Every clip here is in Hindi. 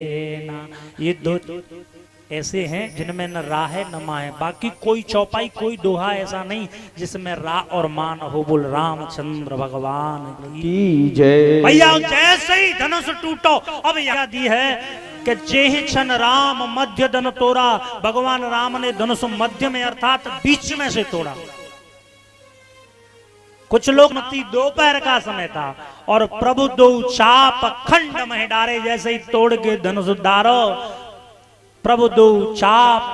ये दो ऐसे हैं जिनमें न रा है न मा है। बाकी कोई चौपाई कोई दोहा ऐसा नहीं जिसमें रा और मा न हो। बोल रामचंद्र भगवान की जय। भैया जैसे ही धनुष टूटो अब यह दी है कि जेहि क्षण राम मध्य धन तोड़ा। भगवान राम ने धनुष मध्य में अर्थात बीच में से तोड़ा। कुछ लोग दोपहर का समय था और प्रभु दो चाप खंड में डारे। जैसे ही तोड़ के धनुष डारो प्रभु दो चाप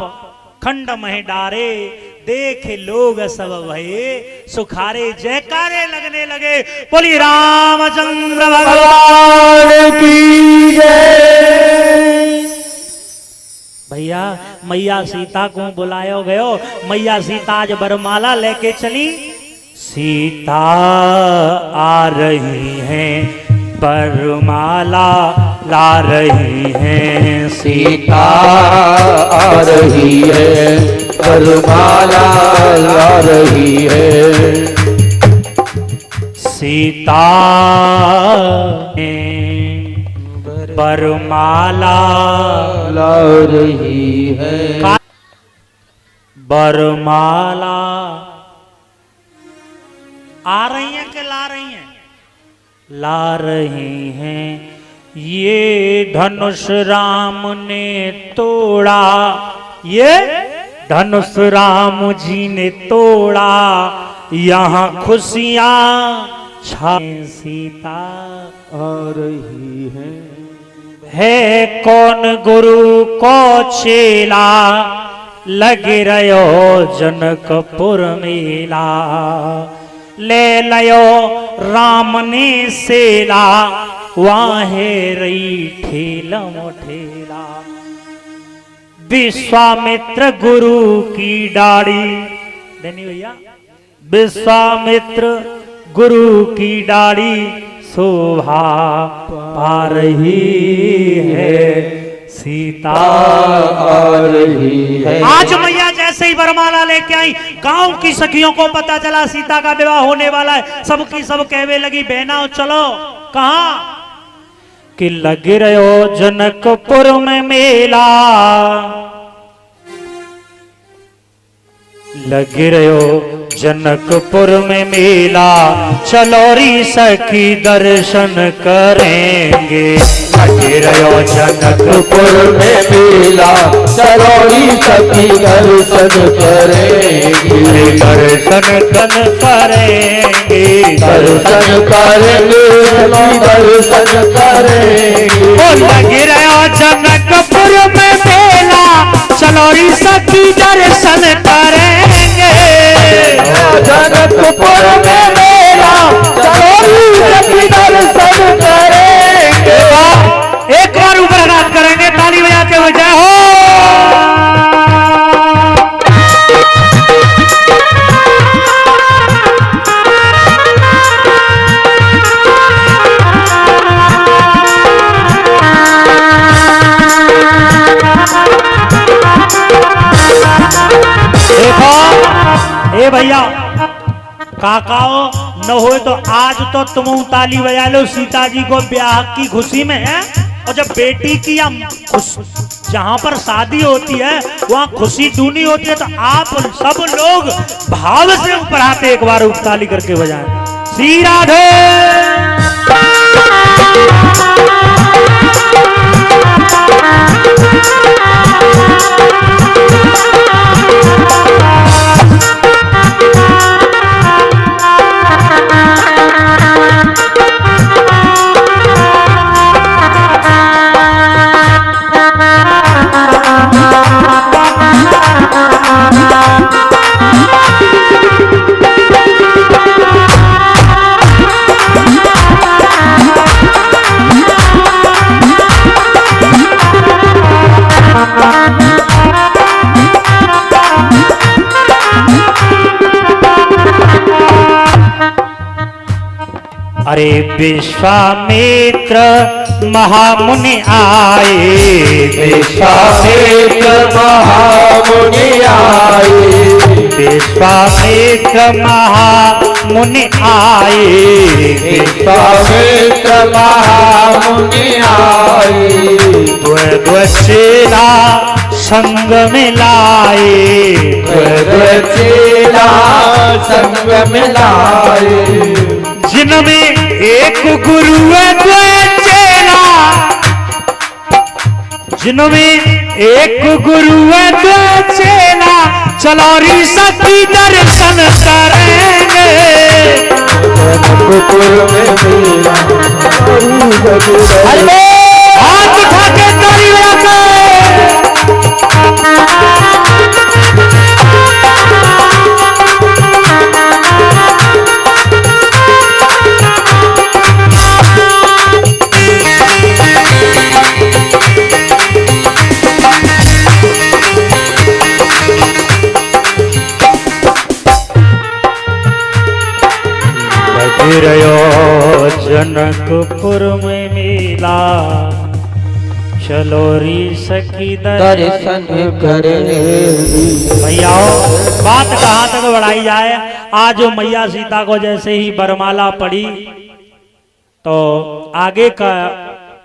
खंड में डारे। देखे लोग सब भये सुखारे जयकारे लगने लगे। बोली रामचंद्र भगवान की जय। भैया मैया सीता को बुलायो गयो। मैया सीता आज वरमाला लेके चली। सीता आ रही हैं वरमाला ला रही हैं। सीता आ रही है वरमाला ला रही है। सीता वरमाला ला रही है। वरमाला आ रही हैं कि ला रही हैं? ला रही हैं। ये धनुष राम ने तोड़ा। ये धनुष राम जी ने तोड़ा। यहाँ खुशियां छा सीता आ रही है कौन गुरु को चेला। लग रहो जनकपुर मेला। ले लयो राम ने सेला। वाहे रही ठेला ठेला। विश्वामित्र गुरु की डाड़ी। देनी भैया विश्वामित्र गुरु की डाड़ी शोभा पा रही है। सीता आ रही है। आज मैया जैसे ही वरमाला लेके आई गांव की सखियों को पता चला सीता का विवाह होने वाला है। सबकी सब कहवे लगी बहना चलो। कहा कि लग रहो जनकपुर में मेला। लग रहो जनकपुर में मेला। चलोरी सखी दर्शन करेंगे। लग रहो जनकपुर में मेला। चलोरी सखी दर्शन करेंगे। दर्शन करेंगे। दर्शन करेंगे दर्शन करेंगे। लग रहो जनकपुर में मेला। चलोरी सखी दर्शन करेंगे। जनकपुर में मेला। चलोरी सखी दर्शन करेंगे। एक बार ऊपर हाथ करेंगे ताली बजाते हुए जय हो। देखो ए भैया काकाओ न हो तो आज तो तुम ताली बजा लो सीता जी को ब्याह की खुशी में है। और जब बेटी की या जहां पर शादी होती है वहां खुशी दूनी होती है। तो आप सब लोग भाव से ऊपर आते एक बार ताली करके बजाएं। श्री राधे। अरे विश्वामित्र महामुनि आए। विश्वामित्र महामुनि आए। विश्वामित्र महामुनि आए, विश्वामित्र महामुनि आए, द्वै चेला संग मिलाए, द्वै चेला संग मिलाए, जिनमें एक गुरु है द्वै चेला, जिनमें एक गुरु है द्वै चेला, चलो री सखी दर्शन करेंगे। हाथ उठा के ताली बजा के रयो जनकपुर में मेला, चलो री सखी दर्शन करे। भैया बात कहाँ तक बढ़ाई जाए। आज मैया सीता को जैसे ही बरमाला पड़ी तो आगे का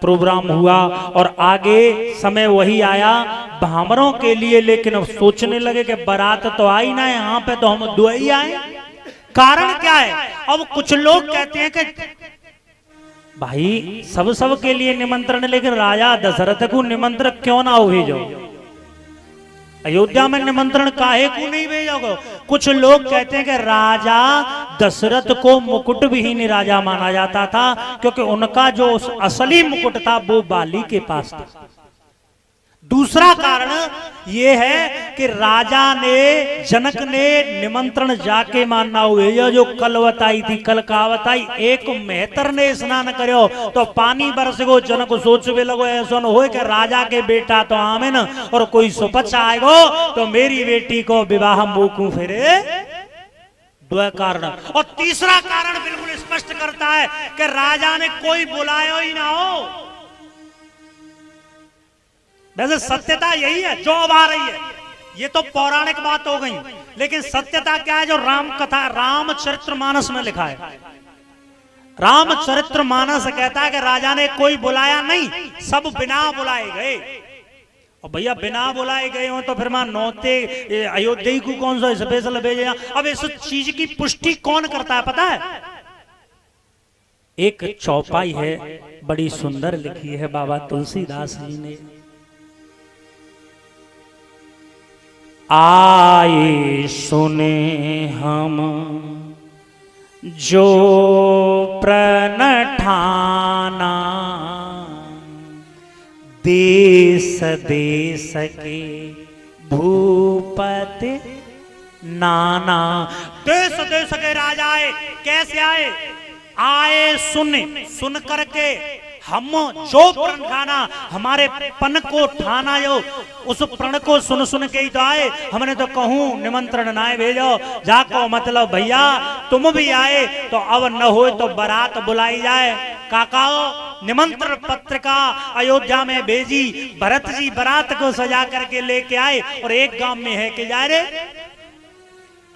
प्रोग्राम हुआ और आगे समय वही आया भामरों के लिए, लेकिन अब सोचने लगे कि बारात तो आई ना यहाँ पे, तो हम दो ही आए। कारण क्या है? अब कुछ लोग कहते हैं कि भाई सब के लिए निमंत्रण, लेकिन राजा दशरथ को निमंत्रण क्यों ना भेजो? अयोध्या में निमंत्रण काहे को नहीं भेजोगे? कुछ लोग कहते हैं कि राजा दशरथ को मुकुट विहीन राजा माना जाता था, क्योंकि उनका जो असली मुकुट था वो बाली के पास था। दूसरा कारण ये है कि राजा ने, जनक ने निमंत्रण जाके मानना हुए। यह जो कल बताई थी, कल कहावत आई, एक मेहतर ने स्नान करो तो पानी बरस गो। जनक सोचवे लगो ऐसा न हो कि राजा के बेटा तो आमे न और कोई सुपच आएगो तो मेरी बेटी को विवाह मोकू फिरे। दो कारण। और तीसरा कारण बिल्कुल स्पष्ट करता है कि राजा ने कोई बुलाया ही ना हो। वैसे सत्यता यही है जो अब आ रही है, ये तो पौराणिक बात हो गई, लेकिन सत्यता क्या है? जो राम कथा, रामचरितमानस में लिखा है। रामचरितमानस कहता है कि राजा ने कोई बुलाया नहीं, सब बिना बुलाए गए। और भैया बिना बुलाए गए हो तो फिर मां नौते अयोध्या को कौन सा स्पेशल भेजे? अब इस चीज की पुष्टि कौन करता है पता है? एक चौपाई है, बड़ी सुंदर लिखी है बाबा तुलसीदास जी ने। आए सुने हम जो प्रण ठाना, देश देश के भूपति नाना। देश देश के राजा आए। कैसे आए? आए सुन करके हम जो प्रण ठाना, हमारे पन को ठाना, जो उस प्रण को सुन के ही तो आए। हमने तो कहूं निमंत्रण ना भेजो जाको, मतलब भैया तुम भी आए तो अब न हो तो बारात बुलाई जाए। काकाओ निमंत्रण पत्रिका अयोध्या में भेजी, भरत जी बारात को सजा करके लेके आए और एक गांव में है कि जा रहे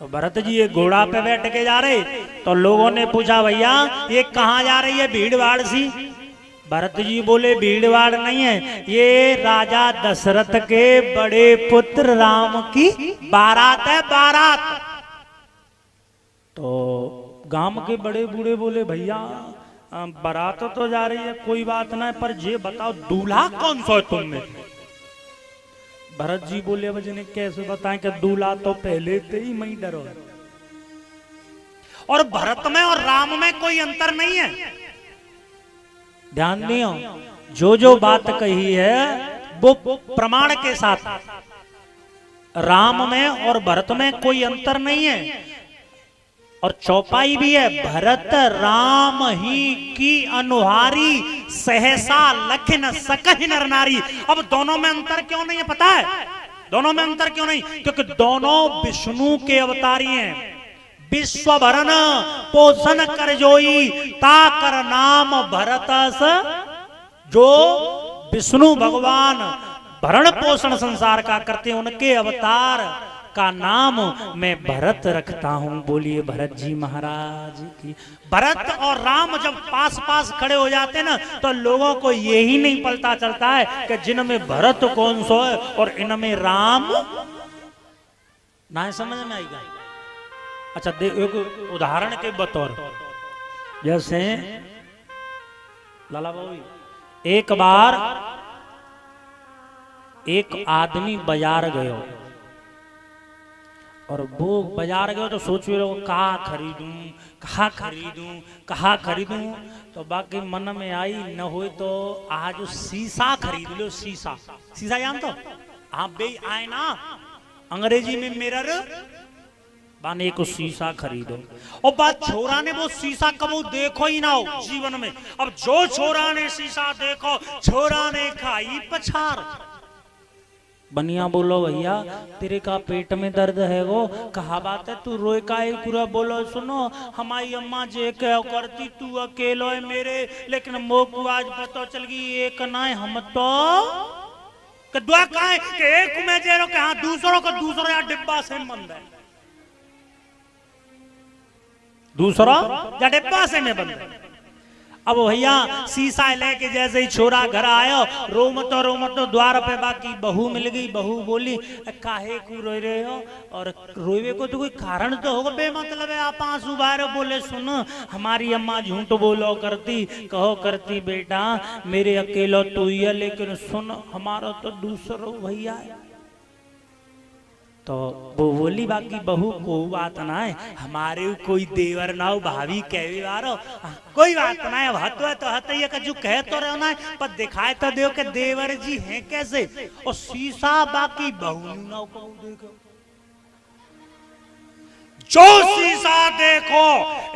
तो भरत जी एक घोड़ा पे बैठ के जा रहे। तो लोगों ने पूछा भैया ये कहाँ जा रही है भीड़ भाड़ सी? भरत जी बोले भीड़भाड़ नहीं है, ये राजा दशरथ के बड़े पुत्र राम की बारात है, बारात। तो गांव के बड़े बूढ़े बोले भैया बारात तो जा रही है, कोई बात ना है, पर ये बताओ दूल्हा कौन सा है तुम में? भरत जी बोले अब जिन्हें कैसे बताएं कि दूल्हा तो पहले से ही मैं डरो। और भरत में और राम में कोई अंतर नहीं है। ध्यान दियो, जो बात कही है वो प्रमाण के साथ। राम में और भरत में कोई अंतर नहीं है। और चौपाई भी है, भरत राम ही की अनुहारी, सहसा लख न सकहि नर नारी। अब दोनों में अंतर क्यों नहीं है पता है? दोनों में अंतर क्यों नहीं? क्योंकि दोनों विष्णु के अवतारी हैं। विश्व भरन पोषण कर जोई, ताकर नाम भरतस। जो विष्णु भगवान भरण पोषण संसार का करते हैं, उनके अवतार का नाम मैं भरत रखता हूं। बोलिए भरत जी महाराज की। भरत और राम जब पास पास खड़े हो जाते ना तो लोगों को यही नहीं पता चलता है कि जिनमें भरत कौन सो है और इनमें राम ना। समझ में आएगा? अच्छा एक उदाहरण के बतौर, जैसे लाला बाबू, एक बार एक आदमी बाजार गयो और वो बाजार गयो तो सोच रहे हो कहाँ खरीदूं। तो बाकी मन में आई न हो तो आज शीशा खरीद लो। शीशा जान तो आप बे आए ना, अंग्रेजी में मिरर बाने को शीशा खरीदो। और बात छोरा ने वो शीशा कबू देखो ही ना हो जीवन में। अब जो छोरा ने शीशा देखो, छोरा ने खाई पछार। बनिया बोलो भैया तेरे का पेट में दर्द है वो, कहा बात है तू रोए का पूरा। बोलो सुनो हमारी अम्मा जे कहो करती तू अकेलो है मेरे, लेकिन मोकू आज पता चल गई एक ना हम तो दुआ कहा कि एक में जेरो के हाँ दूसरों को दूसरा डिब्बा से बंद है, दूसरा या डिब्बा से में बंद है। अब भैया शीशा लेके जैसे ही छोरा घर आयो, रोमतो द्वार पे बाकी बहू मिल गई। बहू बोली काहे को रोए रहे हो? और रोए को तो कोई कारण तो होगा, बेमतलब है आप आंसू बाहर। बोले सुन हमारी अम्मा झूठ बोलो करती, कहो करती बेटा मेरे अकेलो तू ही है, लेकिन सुन हमारा तो दूसरो भैया है। तो वो बोली बाकी बहू को बात ना है, हमारे कोई देवर ना हो भाभी कहे बारो कोई बात ना है। हत है तो हत ये जो कहे तो रहना है, पर दिखाए तो दो के देवर जी हैं कैसे। और शीशा बाकी बहू ना हो देखो, जो शीशा देखो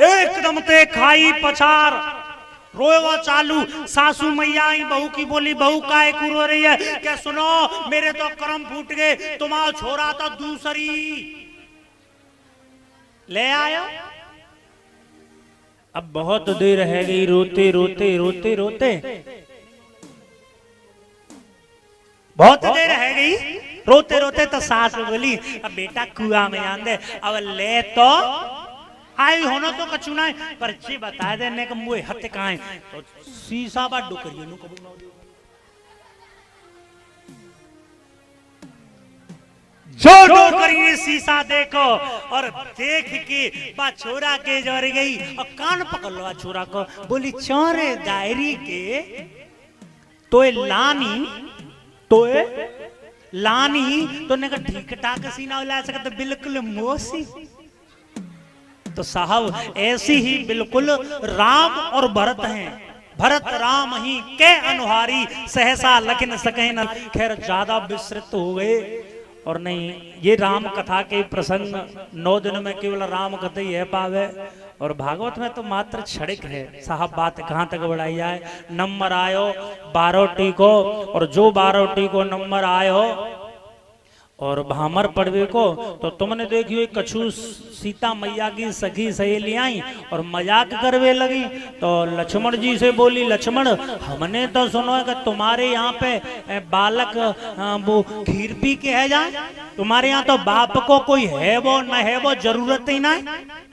एकदम ते खाई पछार, रोएवा चालू। सासू मैया आई बहू की बोली बहू काहे को रो रही है? क्या सुनो मेरे तो कर्म फूट गए, तुम्हारा छोरा तो दूसरी ले आयो। अब बहुत देर रह गई रोते बहुत देर रह गई रोते तो सास बोली अब बेटा कुआं में आंदे, अब ले तो आई होना तो कछु ना पर जी बता देने का मुँह हथ कहाँ है। तो शीशा बा डुकरिए नु कबू ना जो डोकरी शीशा देखो और देख के बा छोरा के जर गई और कान पकड़ लो छोरा को। बोली चौरे दायरी के तोए लानी तो ने का ठीक ठाक सीना ला सकते बिल्कुल मोसी। तो साहब ऐसी ही बिल्कुल राम और भरत हैं। भरत राम ही के अनुहारी सहसा लखन सके न। खैर ज्यादा विस्तृत हो गए और नहीं, ये राम कथा के प्रसंग 9 दिन में केवल राम कथा ही है पावे और भागवत में तो मात्र क्षणिक है। साहब बात कहाँ तक बढ़ाई जाए। नंबर आयो 12 को और जो 12 को नंबर आयो और भामर पड़वे को तो तुमने देखियो कछु सीता मैया की सखी सहेली आई और मजाक करवे लगी। तो लक्ष्मण जी से बोली लक्ष्मण हमने तो सुनो है कि तुम्हारे यहाँ पे बालक वो खीर पी के है जाए, तुम्हारे यहाँ तो बाप को कोई है वो न है वो जरूरत ही ना है।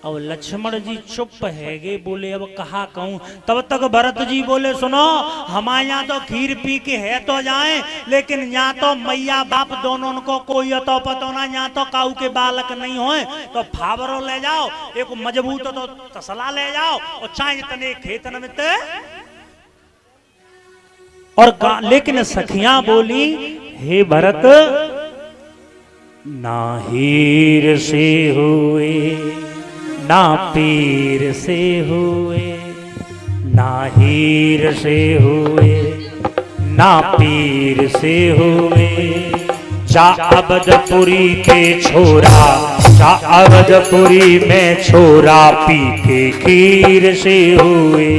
अब लक्ष्मण जी चुप है गे, बोले अब कहा कहूं। तब तक भरत जी बोले सुनो हमारे यहाँ तो खीर पी के है तो जाए, लेकिन यहाँ तो मैया बाप दोनों को कोई तो पतो ना, यहाँ तो काऊ के बालक नहीं होए तो फावरो ले जाओ, एक मजबूत तो तसला ले जाओ और चाहे इतने खेतन में ते। और लेकिन सखियां बोली हे भरत ना हीर से हुए ना पीर से हुए, ना हीर से हुए ना पीर से हुए, जा अवधपुरी के छोरा, जा अवधपुरी में छोरा पी के खीर से हुए।